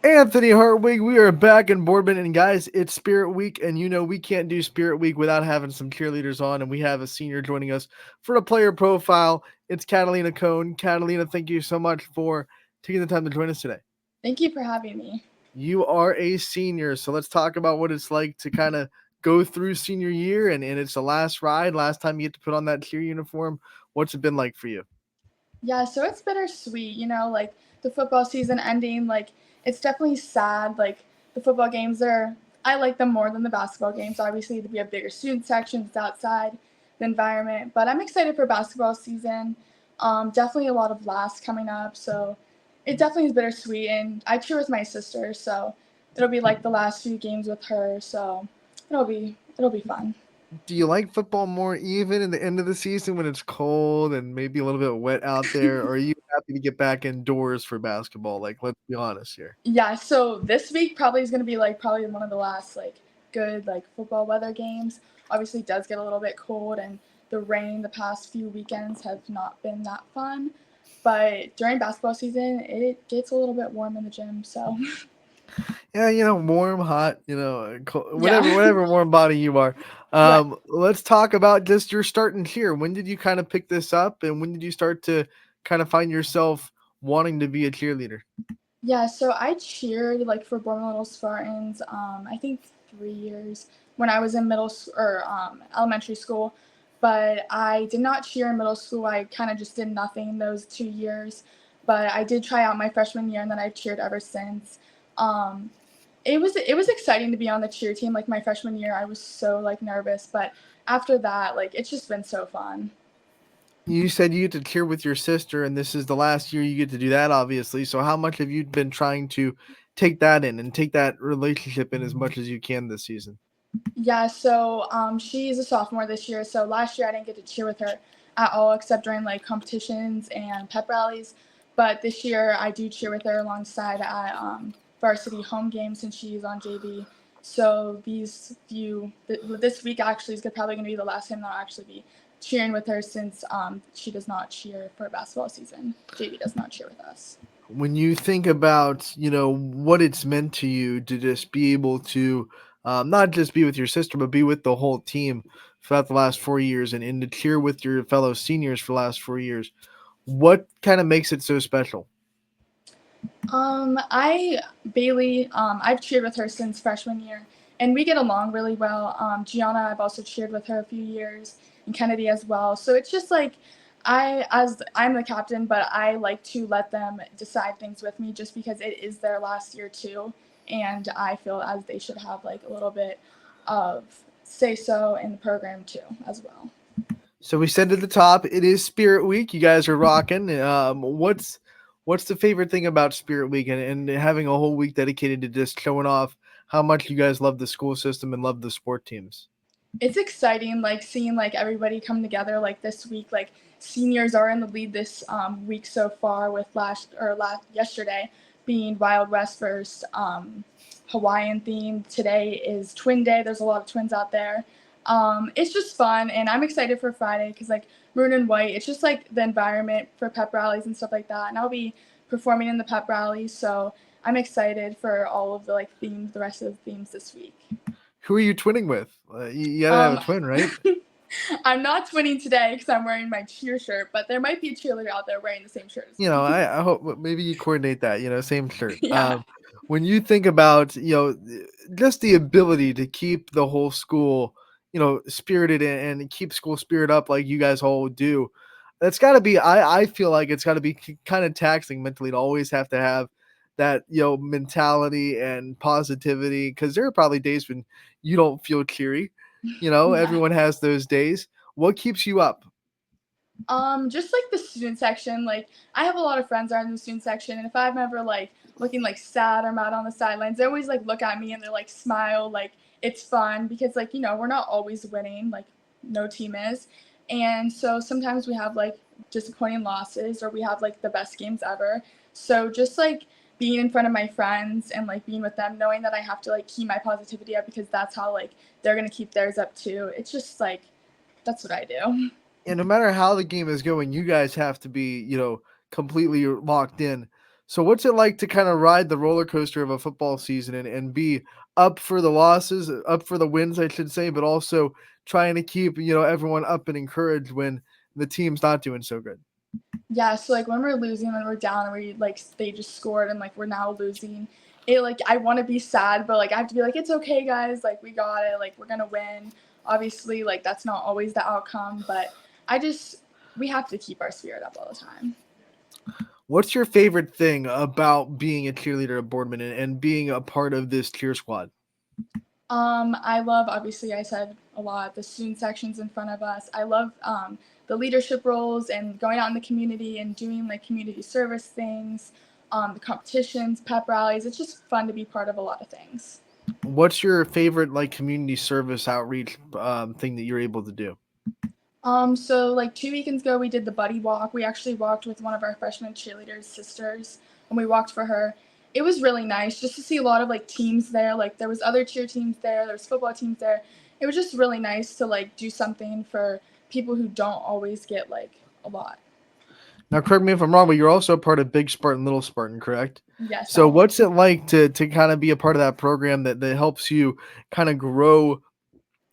Anthony Hartwig, we are back in Boardman, and guys, it's Spirit Week, and we can't do Spirit Week without having some cheerleaders on, and we have a senior joining us for a player profile. It's Katalina Cohn. Catalina, thank you so much for taking the time to join us today. Thank you for having me. You are a senior, so let's talk about what it's like to kind of go through senior year, and it's the last ride, last time you get to put on that cheer uniform. What's it been like for you? Yeah, so it's bittersweet, like the football season ending, like it's definitely sad. Like the football games are, I like them more than the basketball games. Obviously, we have bigger student sections, it's outside, the environment. But I'm excited for basketball season. Definitely a lot of laughs coming up, so it definitely is bittersweet. And I cheer with my sister, so it'll be like the last few games with her. So it'll be fun. Do you like football more even in the end of the season when it's cold and maybe a little bit wet out there? Or are you happy to get back indoors for basketball? Like, let's be honest here. Yeah, so this week probably is going to be like probably one of the last like good like football weather games. Obviously, it does get a little bit cold, and the rain the past few weekends have not been that fun. But during basketball season, it gets a little bit warm in the gym. So Yeah, warm, hot, yeah, whatever warm body you are. right. Let's talk about just your starting here. When did you kind of pick this up, and when did you start to kind of find yourself wanting to be a cheerleader? Yeah, so I cheered like for Boardman Little Spartans. I think 3 years when I was in elementary school, but I did not cheer in middle school. I kind of just did nothing those 2 years, but I did try out my freshman year, and then I cheered ever since. Um, it was exciting to be on the cheer team. Like my freshman year, I was so like nervous, but after that, like it's just been so fun. You said you get to cheer with your sister, and this is the last year you get to do that, obviously. So, how much have you been trying to take that in and take that relationship in as much as you can this season? Yeah, so she's a sophomore this year. So last year I didn't get to cheer with her at all, except during like competitions and pep rallies. But this year I do cheer with her alongside at varsity home games since she's on JV. So this week actually is probably going to be the last time that I'll actually be cheering with her since she does not cheer for basketball season. JV does not cheer with us. When you think about what it's meant to you to just be able to not just be with your sister but be with the whole team throughout the last 4 years, and to cheer with your fellow seniors for the last 4 years, what kind of makes it so special? I Bailey. I've cheered with her since freshman year, and we get along really well. Gianna, I've also cheered with her a few years, and Kennedy as well. So it's just like I'm the captain, but I like to let them decide things with me, just because it is their last year too, and I feel as they should have like a little bit of say so in the program too as well. So we said at the top, it is Spirit Week. You guys are rocking. What's the favorite thing about Spirit Week, and having a whole week dedicated to just showing off how much you guys love the school system and love the sport teams? It's exciting, like seeing like everybody come together like this week. Like seniors are in the lead this week so far, with last yesterday being Wild West versus Hawaiian theme. Today is Twin Day. There's a lot of twins out there. It's just fun, and I'm excited for Friday because like maroon and white. It's just like the environment for pep rallies and stuff like that. And I'll be performing in the pep rallies, so I'm excited for all of the like themes, the rest of the themes this week. Who are you twinning with? You gotta have a Um, twin, right? I'm not twinning today because I'm wearing my cheer shirt, but there might be a cheerleader out there wearing the same shirt as me. I hope maybe you coordinate that. Same shirt. Yeah. When you think about just the ability to keep the whole school spirited, and keep school spirit up like you guys all do, that's got to be. I feel like it's got to be kind of taxing mentally to always have to have that mentality and positivity, because there are probably days when you don't feel cheery. Yeah. Everyone has those days. What keeps you up? Just like the student section, like I have a lot of friends that are in the student section, and if I'm ever like looking like sad or mad on the sidelines, they always like look at me and they're like smile, like it's fun because like we're not always winning, like no team is, and so sometimes we have like disappointing losses or we have like the best games ever. So just like being in front of my friends and like being with them, knowing that I have to like keep my positivity up because that's how like they're gonna keep theirs up too. It's just like that's what I do. And no matter how the game is going, you guys have to be, completely locked in. So what's it like to kind of ride the roller coaster of a football season and be up for the losses, up for the wins, I should say, but also trying to keep, everyone up and encouraged when the team's not doing so good? Yeah, so like when we're losing, when we're down, and we like they just scored, and like we're now losing. It like I want to be sad, but like I have to be like it's okay, guys. Like we got it. Like we're gonna win. Obviously, like that's not always the outcome, but I just we have to keep our spirit up all the time. What's your favorite thing about being a cheerleader at Boardman and being a part of this cheer squad? I love, obviously, I said a lot, the student sections in front of us. I love the leadership roles and going out in the community and doing like community service things, the competitions, pep rallies. It's just fun to be part of a lot of things. What's your favorite like community service outreach thing that you're able to do? So like 2 weekends ago, we did the buddy walk. We actually walked with one of our freshman cheerleaders' sisters, and we walked for her. It was really nice just to see a lot of like teams there. Like there was other cheer teams there, there was football teams there. It was just really nice to like do something for people who don't always get like a lot. Now, correct me if I'm wrong, but you're also a part of Big Spartan, Little Spartan, correct? Yes, So, I am. what's it like to kind of be a part of that program that helps you kind of grow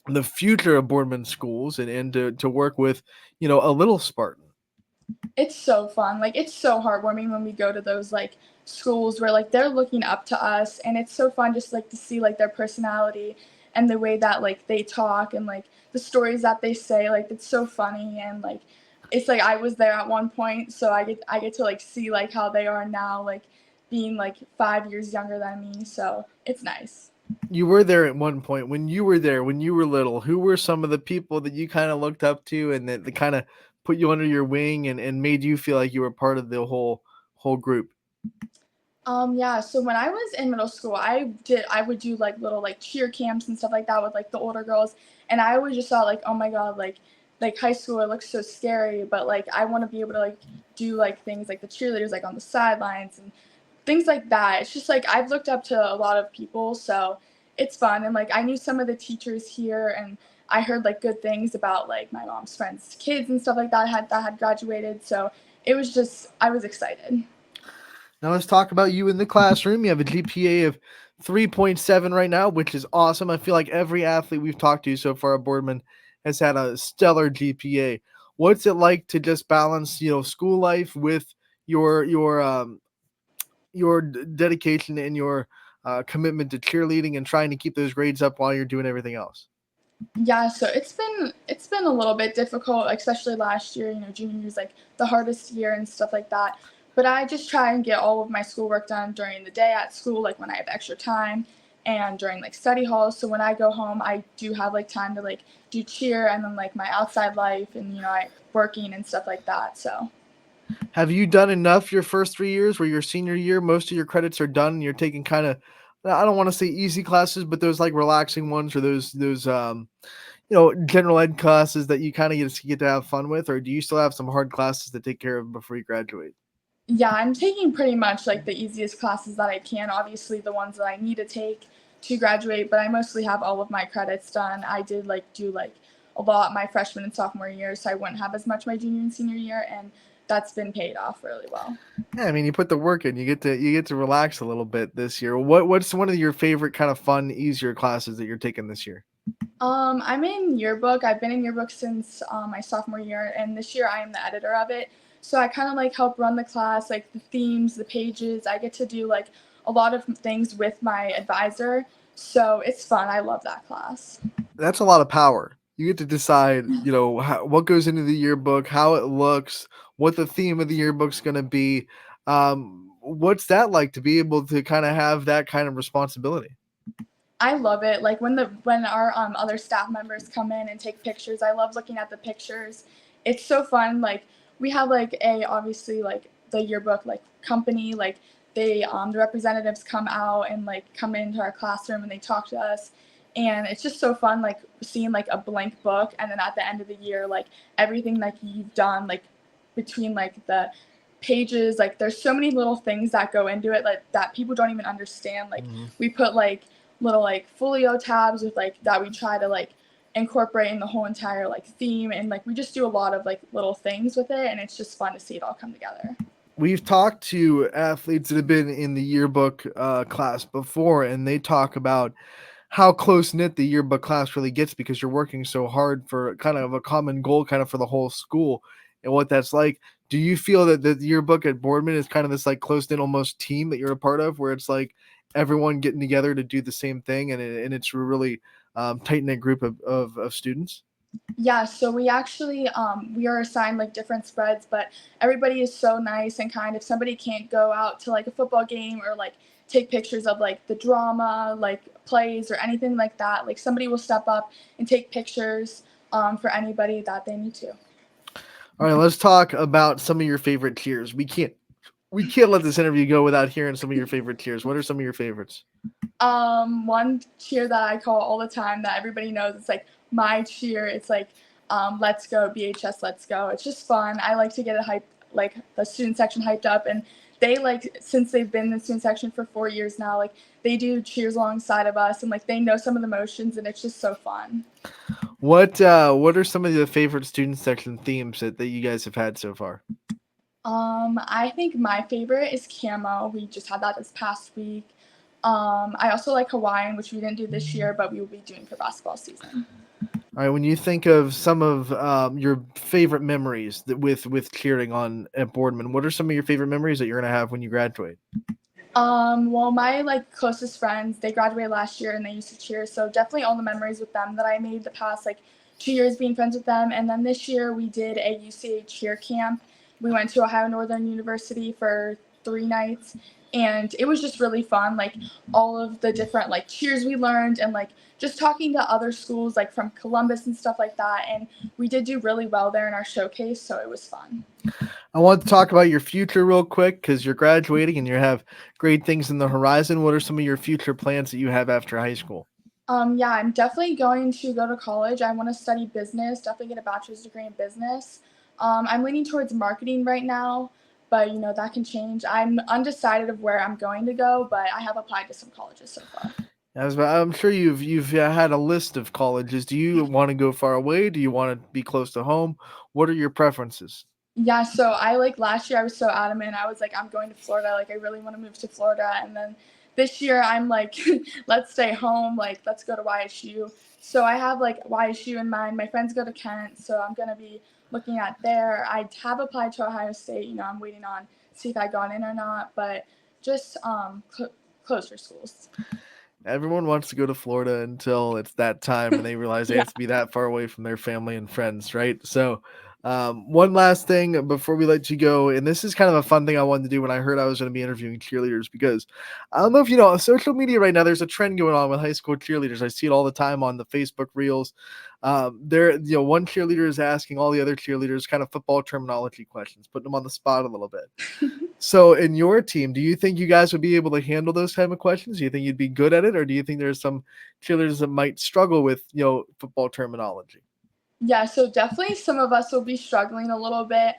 the future of Boardman schools and to work with, a little Spartan? It's so fun. Like it's so heartwarming when we go to those like schools where like they're looking up to us, and it's so fun just like to see like their personality and the way that like they talk and like the stories that they say. Like it's so funny, and like it's like I was there at one point, so I get to like see like how they are now, like being like 5 years younger than me. So it's nice. You were there at one point. When you were there, when you were little, who were some of the people that you kind of looked up to and that kind of put you under your wing and made you feel like you were part of the whole group? Yeah, so when I was in middle school, I would do like little like cheer camps and stuff like that with like the older girls, and I always just thought like, oh my god, like high school it looks so scary, but like I want to be able to like do like things like the cheerleaders like on the sidelines and things like that. It's just like I've looked up to a lot of people, so it's fun, and like I knew some of the teachers here, and I heard like good things about like my mom's friends' kids and stuff like that had graduated, so it was just I was excited. Now let's talk about you in the classroom. You have a GPA of 3.7 right now, which is awesome. I feel like every athlete we've talked to so far at Boardman has had a stellar GPA. What's it like to just balance, school life with your dedication and your commitment to cheerleading and trying to keep those grades up while you're doing everything else? Yeah, so it's been a little bit difficult, especially last year. Junior year is like the hardest year and stuff like that. But I just try and get all of my schoolwork done during the day at school, like when I have extra time, and during like study halls. So when I go home, I do have like time to like do cheer and then like my outside life and I working and stuff like that. So Have you done enough your first 3 years where your senior year, most of your credits are done and you're taking kind of, I don't want to say easy classes, but those like relaxing ones or those general ed classes that you kind of get to have fun with, or do you still have some hard classes to take care of before you graduate? yeah, I'm taking pretty much like the easiest classes that I can. Obviously, the ones that I need to take to graduate, but I mostly have all of my credits done. I did like do like a lot my freshman and sophomore year, so I wouldn't have as much my junior and senior year, and that's been paid off really well. Yeah, I mean, you put the work in, you get to relax a little bit this year. What's one of your favorite kind of fun, easier classes that you're taking this year? I'm in yearbook. I've been in yearbook since my sophomore year, and this year I am the editor of it. So I kind of like help run the class, like the themes, the pages. I get to do like a lot of things with my advisor. So it's fun. I love that class. That's a lot of power. You get to decide, what goes into the yearbook, how it looks, what the theme of the yearbook's going to be. What's that like to be able to kind of have that kind of responsibility? I love it. Like when our other staff members come in and take pictures, I love looking at the pictures. It's so fun. Like we have like a obviously like the yearbook like company like the representatives come out and like come into our classroom and they talk to us, and it's just so fun like seeing like a blank book, and then at the end of the year like everything like you've done like between like the pages, like there's so many little things that go into it like that people don't even understand. Like Mhm. we put like little like folio tabs with like that we try to like incorporate in the whole entire like theme, and like we just do a lot of like little things with it, and it's just fun to see it all come together. we've talked to athletes that have been in the yearbook class before, and they talk about how close knit the yearbook class really gets because you're working so hard for kind of a common goal, kind of for the whole school, and what that's like. Do you feel that the yearbook at Boardman is kind of this like close knit almost team that you're a part of, where it's like everyone getting together to do the same thing, and it's a really tight knit group of students? Yeah, so we actually we are assigned like different spreads, but everybody is so nice and kind. If somebody can't go out to like a football game or like take pictures of like the drama, like plays or anything like that, like somebody will step up and take pictures for anybody that they need to. All right, let's talk about some of your favorite cheers. We can't let this interview go without hearing some of your favorite cheers. What are some of your favorites? One cheer that I call all the time that everybody knows, it's like my cheer. It's like let's go BHS, let's go. It's just fun. I like to get it hyped, like the student section hyped up, and they like since they've been in the student section for 4 years now, like they do cheers alongside of us, and like they know some of the motions, and it's just so fun. What are some of the favorite student section themes that you guys have had so far? I think my favorite is camo. We just had that this past week. I also like Hawaiian, which we didn't do this year, but we will be doing for basketball season. All right, when you think of some of your favorite memories with cheering on at Boardman, what are some of your favorite memories that you're gonna have when you graduate? Well, my like closest friends, they graduated last year and they used to cheer, so definitely all the memories with them that I made the past like 2 years being friends with them. And then this year we did a UCA cheer camp. We went to Ohio Northern University for 3 nights, and it was just really fun. Like all of the different like cheers we learned, and like just talking to other schools like from Columbus and stuff like that. And we did do really well there in our showcase, so it was fun. I want to talk about your future real quick because you're graduating and you have great things in the horizon. What are some of your future plans that you have after high school? Yeah, I'm definitely going to go to college. I want to study business, definitely get a bachelor's degree in business. I'm leaning towards marketing right now, but you know that can change. I'm undecided of where I'm going to go, but I have applied to some colleges so far. I'm sure you've had a list of colleges. Do you want to go far away? Do you want to be close to home? What are your preferences? Yeah, so I like last year I was so adamant. I was like, I'm going to Florida. Like I really want to move to Florida. And then this year I'm like, let's stay home. Like let's go to YSU. So I have like YSU in mind. My friends go to Kent, so I'm gonna be looking at there. I have applied to Ohio State. You know, I'm waiting on see if I got in or not. But just closer schools. Everyone wants to go to Florida until it's that time and they realize they Yeah. have to be that far away from their family and friends, right? So, one last thing before we let you go, and this is kind of a fun thing I wanted to do when I heard I was going to be interviewing cheerleaders because I don't know if you know, on social media right now, there's a trend going on with high school cheerleaders. I see it all the time on the Facebook reels. One cheerleader is asking all the other cheerleaders kind of football terminology questions, putting them on the spot a little bit. So in your team, do you think you guys would be able to handle those type of questions? Do you think you'd be good at it, or do you think there's some cheerleaders that might struggle with football terminology? Yeah, so definitely some of us will be struggling a little bit.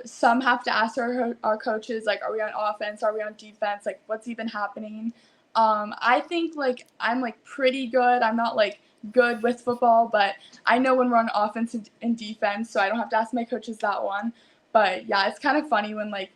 Some have to ask our coaches, like, are we on offense? Are we on defense? Like, what's even happening? I think like I'm like pretty good. I'm not like good with football, but I know when we're on offense and defense, so I don't have to ask my coaches that one. But yeah, it's kind of funny when like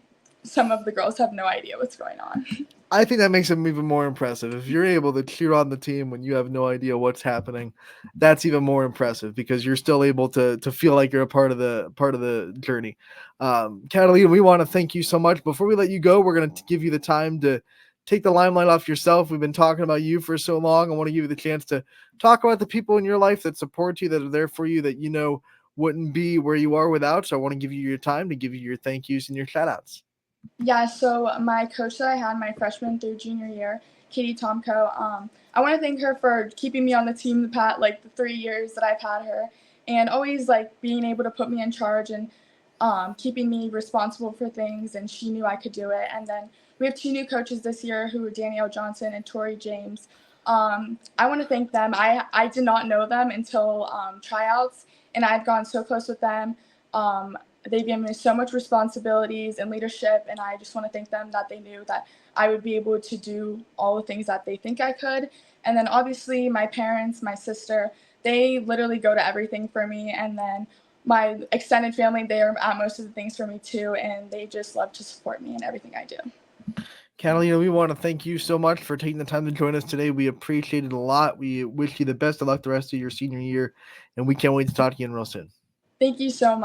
some of the girls have no idea what's going on. I think that makes them even more impressive. If you're able to cheer on the team when you have no idea what's happening, that's even more impressive because you're still able to feel like you're a part of the journey. Catalina, we want to thank you so much. Before we let you go, we're going to give you the time to take the limelight off yourself. We've been talking about you for so long. I want to give you the chance to talk about the people in your life that support you, that are there for you, that wouldn't be where you are without. So I want to give you your time to give you your thank yous and your shout outs. Yeah, so my coach that I had my freshman through junior year, Katie Tomko, I want to thank her for keeping me on the team the 3 years that I've had her, and always like being able to put me in charge and keeping me responsible for things. And she knew I could do it. And then we have two new coaches this year who are Danielle Johnson and Tori James. I want to thank them. I did not know them until tryouts, and I've gone so close with them. They've given me so much responsibilities and leadership, and I just want to thank them that they knew that I would be able to do all the things that they think I could. And then obviously my parents, my sister, they literally go to everything for me. And then my extended family, they are at most of the things for me too, and they just love to support me in everything I do. Catalina, we want to thank you so much for taking the time to join us today. We appreciate it a lot. We wish you the best of luck the rest of your senior year, and we can't wait to talk to you again real soon. Thank you so much.